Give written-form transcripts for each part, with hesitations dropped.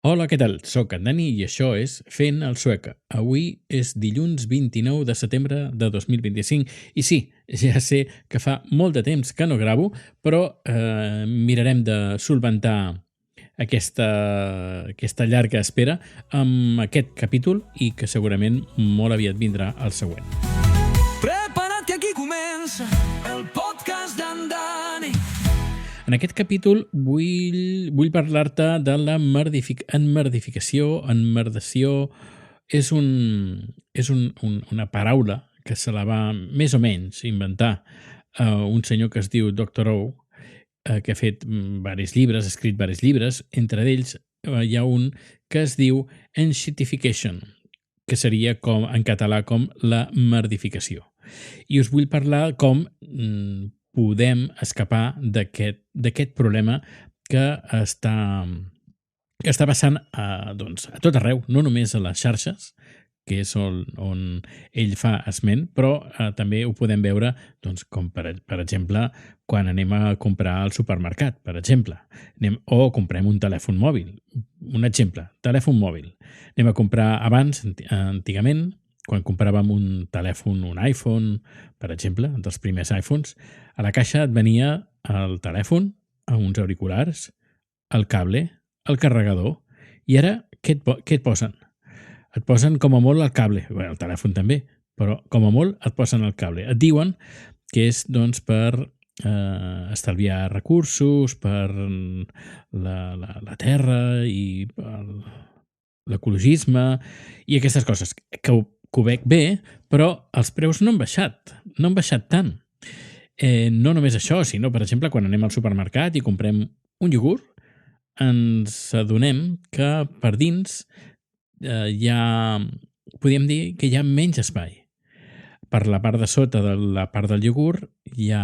Hola, què tal? Soc en Dani i això és Fent el Sueca. Avui és dilluns 29 de setembre de 2025 i sí, ja sé que fa molt de temps que no gravo, però mirarem de solventar aquesta llarga espera amb aquest capítol i que segurament molt aviat vindrà el següent. Prepara't que aquí comença el podcast d'en Dani. En aquest capítol vull parlar-te de la emmerdificació. Emmerdació és una paraula que se la va més o menys inventar un senyor que es diu Dr. O, que ha fet diversos llibres, ha escrit diversos llibres. Entre ells hi ha un que es diu enshittification, que seria en català com la merdificació. I us vull parlar com podem escapar d'aquest problema que està passant a tot arreu, no només a les xarxes, que és on ell fa esment, però també ho podem veure com per exemple quan anem a comprar al supermercat, per exemple, o comprem un telèfon mòbil. Un exemple, telèfon mòbil. Anem a comprar abans, antigament, quan compràvem un telèfon, un iPhone, per exemple, dels primers iPhones, a la caixa et venia el telèfon, uns auriculars, el cable, el carregador, i ara què et posen? Et posen com a molt el cable, bé, el telèfon també, però com a molt et posen el cable. Et diuen que és per estalviar recursos, per la terra i l'ecologisme i aquestes coses, que ho veig bé, però els preus no han baixat tant. No només això, sinó, per exemple, quan anem al supermercat i comprem un iogurt, ens adonem que per dins podríem dir que hi ha menys espai. Per la part de sota de la part del iogurt ja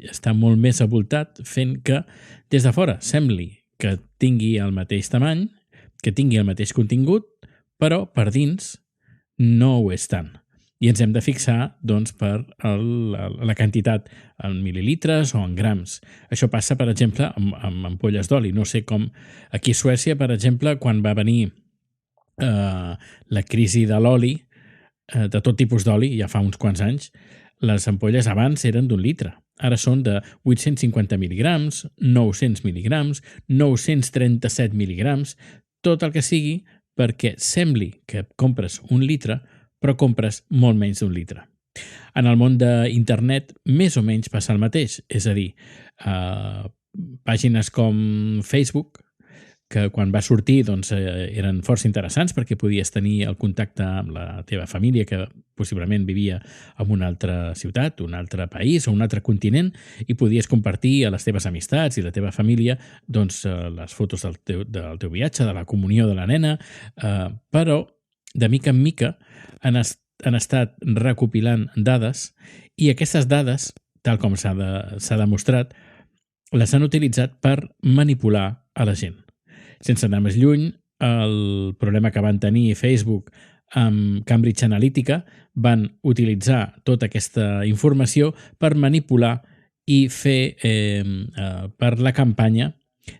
està molt més avoltat, fent que des de fora sembli que tingui el mateix tamany, que tingui el mateix contingut, però per dins no ho és tant. I ens hem de fixar per la quantitat en mil·lilitres o en grams. Això passa, per exemple, amb ampolles d'oli. No sé com aquí a Suècia, per exemple, quan va venir la crisi de l'oli, de tot tipus d'oli, ja fa uns quants anys, les ampolles abans eren d'1 litre. Ara són de 850 mil·ligrams, 900 mil·ligrams, 937 mil·ligrams, tot el que sigui perquè sembli que compres 1 litre, però compres molt menys d'1 litre. En el món d'internet més o menys passa el mateix, és a dir, pàgines com Facebook, que quan va sortir eren força interessants perquè podies tenir el contacte amb la teva família que possiblement vivia en una altra ciutat, un altre país o un altre continent i podies compartir a les teves amistats i la teva família les fotos del teu viatge, de la comunió de la nena, però de mica en mica han estat recopilant dades i aquestes dades, tal com s'ha demostrat, les han utilitzat per manipular a la gent. Sense anar més lluny, el problema que van tenir Facebook amb Cambridge Analytica van utilitzar tota aquesta informació per manipular i fer per la campanya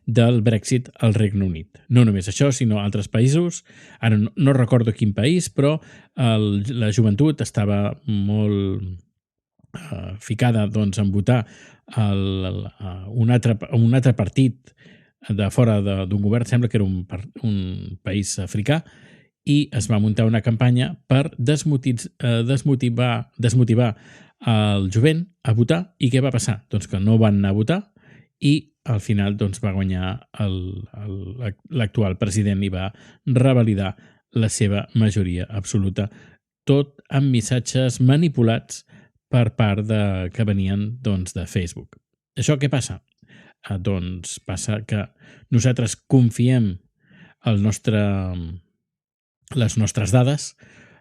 del Brexit al Regne Unit. No només això, sinó altres països. Ara no recordo quin país, però la joventut estava molt ficada en votar un altre partit de fora d'un govern, sembla que era un país africà, i es va muntar una campanya per desmotivar el jovent a votar. I què va passar? Que no van anar a votar i al final va guanyar l'actual president i va revalidar la seva majoria absoluta, tot amb missatges manipulats per part que venien de Facebook. Això què passa? Passa que nosaltres confiem les nostres dades,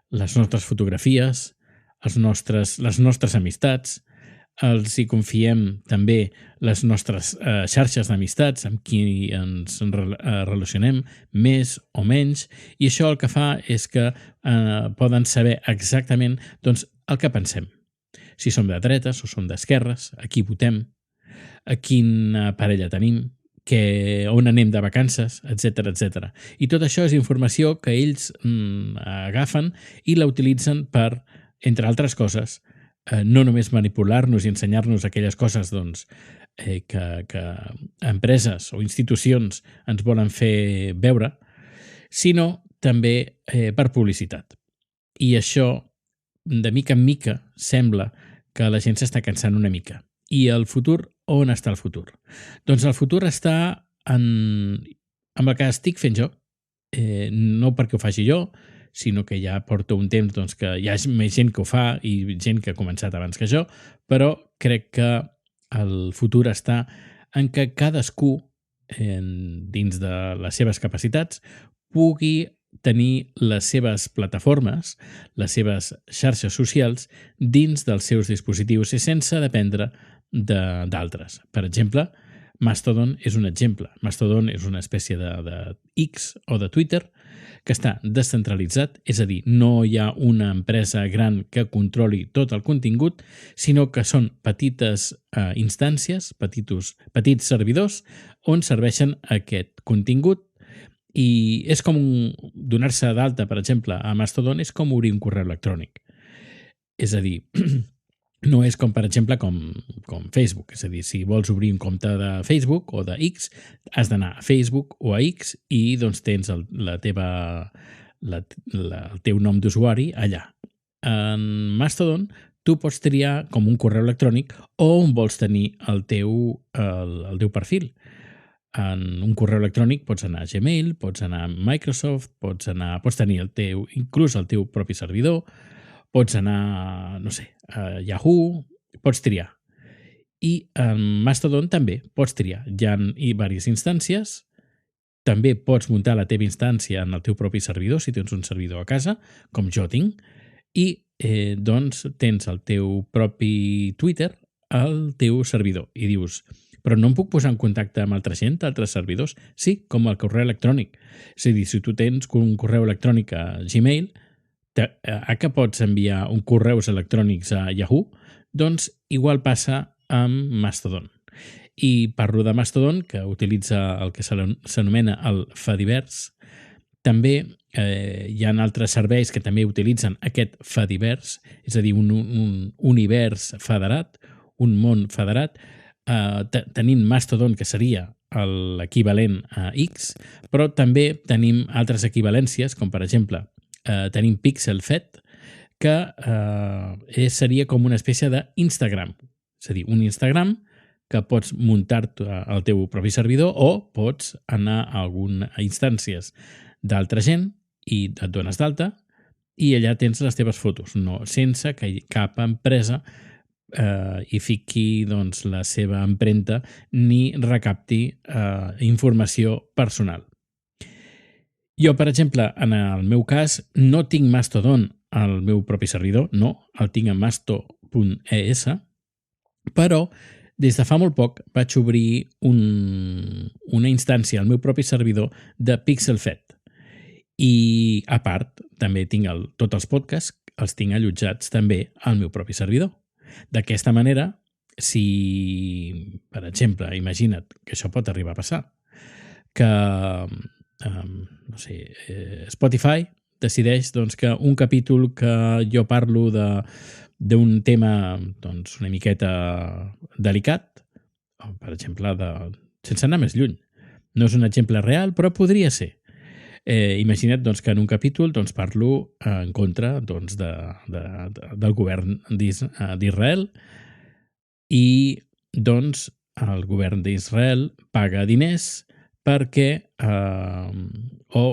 les nostres fotografies, les nostres amistats, els hi confiem també les nostres xarxes d'amistats amb qui ens relacionem més o menys, i això el que fa és que poden saber exactament el que pensem. Si som de dretes o som d'esquerres, a qui votem, a quina parella tenim, on anem de vacances, etc etc. I tot això és informació que ells agafen i la utilitzen per, entre altres coses, no només manipular-nos i ensenyar-nos aquelles coses doncs, que empreses o institucions ens volen fer veure, sinó també per publicitat. I això, de mica en mica, sembla que la gent s'està cansant una mica. I el futur, on està el futur? Doncs el futur està amb el que estic fent jo. No perquè ho faci jo, sinó que ja porto un temps doncs, que hi ha més gent que ho fa i gent que ha començat abans que jo, però crec que el futur està en que cadascú, dins de les seves capacitats, pugui tenir les seves plataformes, les seves xarxes socials dins dels seus dispositius i sense dependre d'altres. Per exemple, Mastodon és un exemple. Mastodon és una espècie de X o de Twitter que està descentralitzat, és a dir, no hi ha una empresa gran que controli tot el contingut, sinó que són petites instàncies, petits servidors on serveixen aquest contingut. I és com donar-se d'alta, per exemple, a Mastodon és com obrir un correu electrònic. És a dir, no és com, per exemple, com Facebook. És a dir, si vols obrir un compte de Facebook o de X, has d'anar a Facebook o a X i doncs tens el teu nom d'usuari allà. En Mastodon tu pots triar com un correu electrònic on vols tenir el teu perfil. En un correu electrònic pots anar a Gmail, pots anar a Microsoft, pots tenir inclús el teu propi servidor, pots anar, no sé, a Yahoo, pots triar. I en Mastodon també pots triar. Hi ha diverses instàncies, també pots muntar la teva instància en el teu propi servidor, si tens un servidor a casa, com jo tinc, i doncs tens el teu propi Twitter al teu servidor. I dius, però no em puc posar en contacte amb altra gent, altres servidors? Sí, com el correu electrònic. És a dir, si tu tens un correu electrònic a Gmail, que pots enviar un correus electrònics a Yahoo, doncs igual passa amb Mastodon. I parlo de Mastodon, que utilitza el que s'anomena el Fediverse. També hi ha altres serveis que també utilitzen aquest Fediverse, és a dir, un univers federat, un món federat. Tenim Mastodon, que seria l'equivalent a X, però també tenim altres equivalències, com per exemple tenim Pixelfed, que seria com una espècie d'Instagram. És a dir, un Instagram que pots muntar-te al teu propi servidor o pots anar a algunes instàncies d'altra gent i et dones d'alta i allà tens les teves fotos, sense que cap empresa i fiqui doncs, la seva empremta ni recapti informació personal. Jo, per exemple, en el meu cas, no tinc Mastodon al meu propi servidor, no, el tinc a masto.es, però des de fa molt poc vaig obrir una instància al meu propi servidor de Pixelfed. I, a part, també tinc tots els podcasts, els tinc allotjats també al meu propi servidor. D'aquesta manera, si, per exemple, imagina't que això pot arribar a passar, que no sé, Spotify decideix doncs, que un capítol que jo parlo d'un tema doncs, una miqueta delicat, per exemple, sense anar més lluny. No és un exemple real, però podria ser. Imagina't doncs, que en un capítol doncs, parlo en contra doncs, del govern d'Israel i doncs, el govern d'Israel paga diners perquè o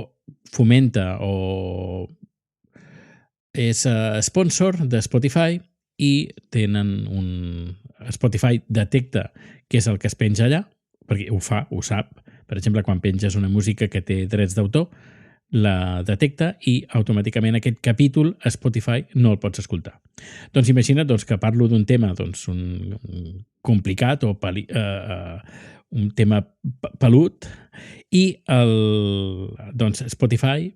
fomenta o és sponsor de Spotify i Spotify detecta què és el que es penja allà, perquè ho sap. Per exemple, quan penges una música que té drets d'autor, la detecta i automàticament aquest capítol a Spotify no el pots escoltar. Doncs imagina't que parlo d'un tema un complicat o un tema pelut i Spotify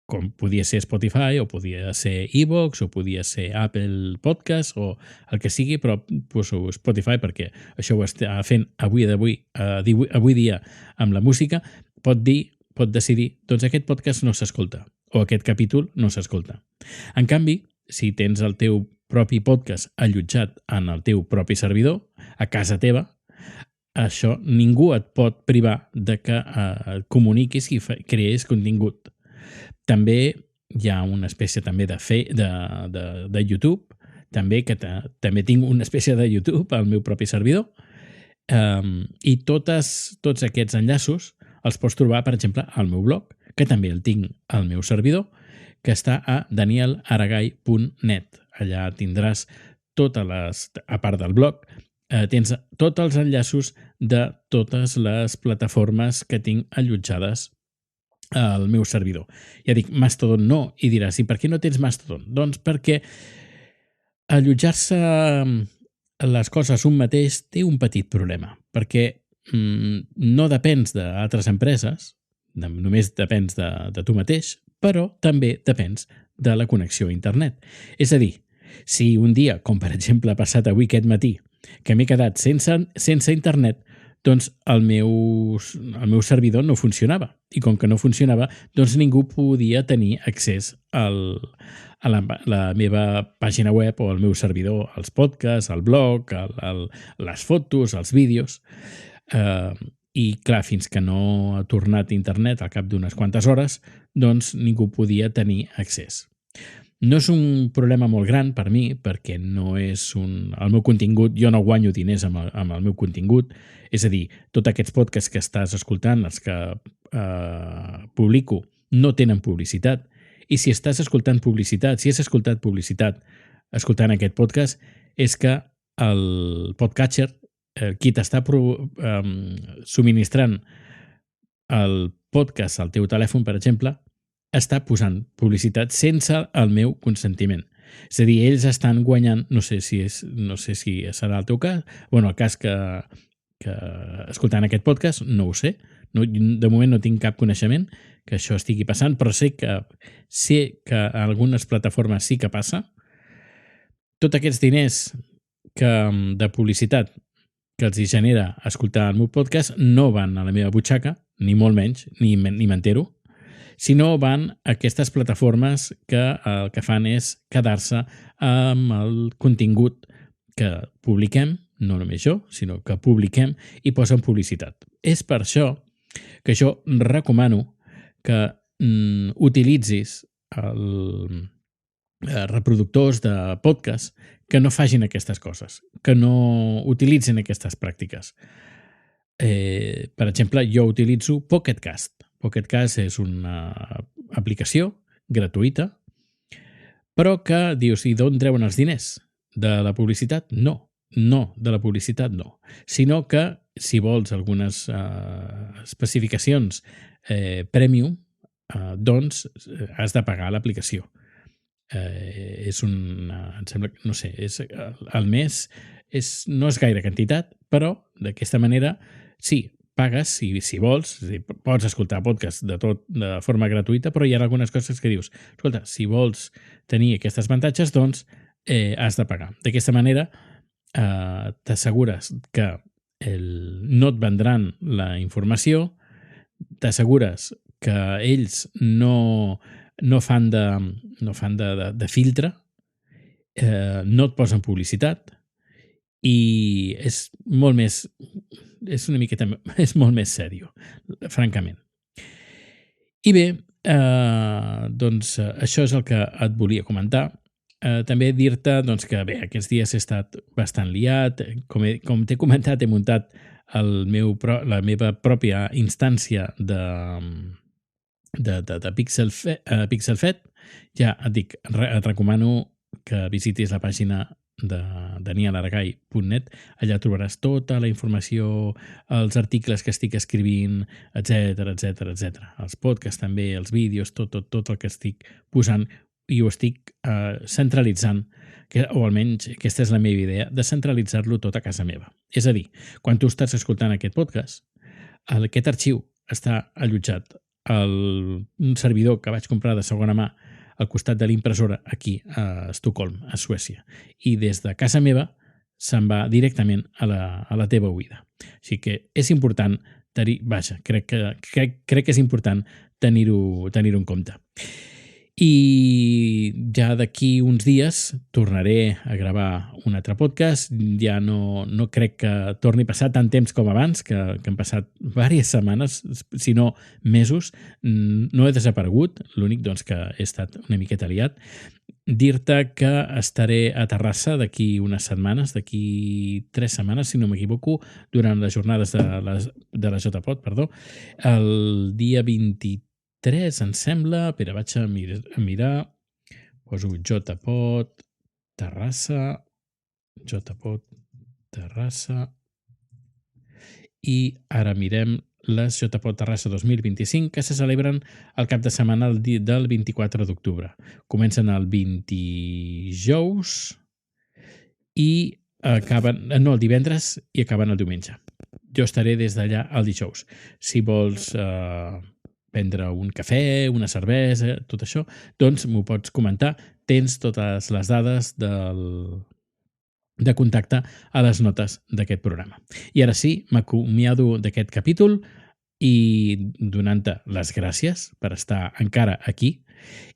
com podia ser Spotify, o podia ser iVoox, o podia ser Apple Podcast, o el que sigui, però poso Spotify perquè això ho està fent avui dia amb la música, pot decidir, doncs aquest podcast no s'escolta, o aquest capítol no s'escolta. En canvi, si tens el teu propi podcast allotjat en el teu propi servidor, a casa teva, això ningú et pot privar de que comuniquis i crees contingut. També hi ha una espècie també de YouTube, també també tinc una espècie de YouTube al meu propi servidor, i tots aquests enllaços els pots trobar, per exemple, al meu blog, que també el tinc al meu servidor, que està a danielaragai.net. Allà tindràs a part del blog, tens tots els enllaços de totes les plataformes que tinc allotjades al meu servidor. Ja dic, Mastodon no, i diràs, i per què no tens Mastodon? Doncs perquè allotjar-se les coses un mateix té un petit problema, perquè no depens d'altres empreses, només depens de tu mateix, però també depens de la connexió a internet. És a dir, si un dia, com per exemple ha passat avui aquest matí, que m'he quedat sense internet, doncs el meu servidor no funcionava. I com que no funcionava, doncs ningú podia tenir accés a la meva pàgina web o al meu servidor, als podcasts, al blog, les fotos, els vídeos. I clar, fins que no ha tornat internet al cap d'unes quantes hores, doncs ningú podia tenir accés. No és un problema molt gran per mi, perquè no és el meu contingut, jo no guanyo diners amb el meu contingut, és a dir, tots aquests podcasts que estàs escoltant, els que publico, no tenen publicitat, i si estàs escoltant publicitat, si has escoltat publicitat escoltant aquest podcast, és que el podcatcher, qui t'està subministrant el podcast al teu telèfon, per exemple, està posant publicitat sense el meu consentiment. És a dir, ells estan guanyant, no sé si serà el teu cas, el cas que escoltant aquest podcast, no ho sé, de moment no tinc cap coneixement que això estigui passant, però sé que a algunes plataformes sí que passa. Tots aquests diners de publicitat que els genera escoltar el meu podcast no van a la meva butxaca, ni molt menys, ni m'entero, sinó van a aquestes plataformes que el que fan és quedar-se amb el contingut que publiquem, no només jo, sinó que publiquem i posen publicitat. És per això que jo recomano que utilitzis reproductors de podcast que no facin aquestes coses, que no utilitzin aquestes pràctiques. Per exemple, jo utilitzo Pocket Cast. Pocket Cast és una aplicació gratuïta, però que dius, i d'on treuen els diners? De la publicitat? No, de la publicitat no. Sinó que si vols algunes especificacions premium, doncs has de pagar l'aplicació. És em sembla, no sé, al mes no és gaire quantitat, però d'aquesta manera sí, pagues si vols, pots escoltar podcast de forma gratuïta, però hi ha algunes coses que dius, escolta, si vols tenir aquests avantatges, doncs has de pagar. D'aquesta manera t'assegures que no et vendran la informació, t'assegures que ells no fan de filtre, no et posen publicitat i és molt més sèrio, francament. I bé, doncs això és el que et volia comentar. També dir-te que bé, aquests dies he estat bastant liat, com t'he comentat, he muntat la meva pròpia instància de PixelFed. Ja et dic, et recomano que visitis la pàgina de danielaragai.net. Allà trobaràs tota la informació, els articles que estic escrivint, etc. Els podcasts també, els vídeos, tot el que estic posant i ho estic centralitzant, o almenys aquesta és la meva idea, de centralitzar-lo tot a casa meva. És a dir, quan tu estàs escoltant aquest podcast, aquest arxiu està allotjat un servidor que vaig comprar de segona mà al costat de l'impressora aquí a Estocolm, a Suècia. I des de casa meva se'n va directament a la teva oïda. Així que és important crec que és important tenir-ho en compte. I ja d'aquí uns dies tornaré a gravar un altre podcast. Ja no crec que torni a passar tant temps com abans, que han passat diverses setmanes, si no mesos. No he desaparegut, l'únic doncs, que he estat una miqueta liat. Dir-te que estaré a Terrassa d'aquí unes setmanes, d'aquí 3 setmanes, si no m'equivoco, durant les jornades de la JPod, perdó, el dia 23, em sembla. Espera, vaig a mirar. Poso JPod Terrassa, i ara mirem les JPod Terrassa 2025, que se celebren el cap de setmana del 24 d'octubre. Comencen el 20 dijous i acaben, no, el divendres, i acaben el diumenge. Jo estaré des d'allà el dijous. Si vols prendre un cafè, una cervesa, tot això, doncs m'ho pots comentar. Tens totes les dades de contacte a les notes d'aquest programa. I ara sí, m'acomiado d'aquest capítol i donant-te les gràcies per estar encara aquí,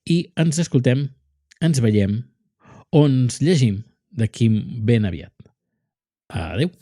i ens escoltem, ens veiem o ens llegim d'aquí ben aviat. Adéu!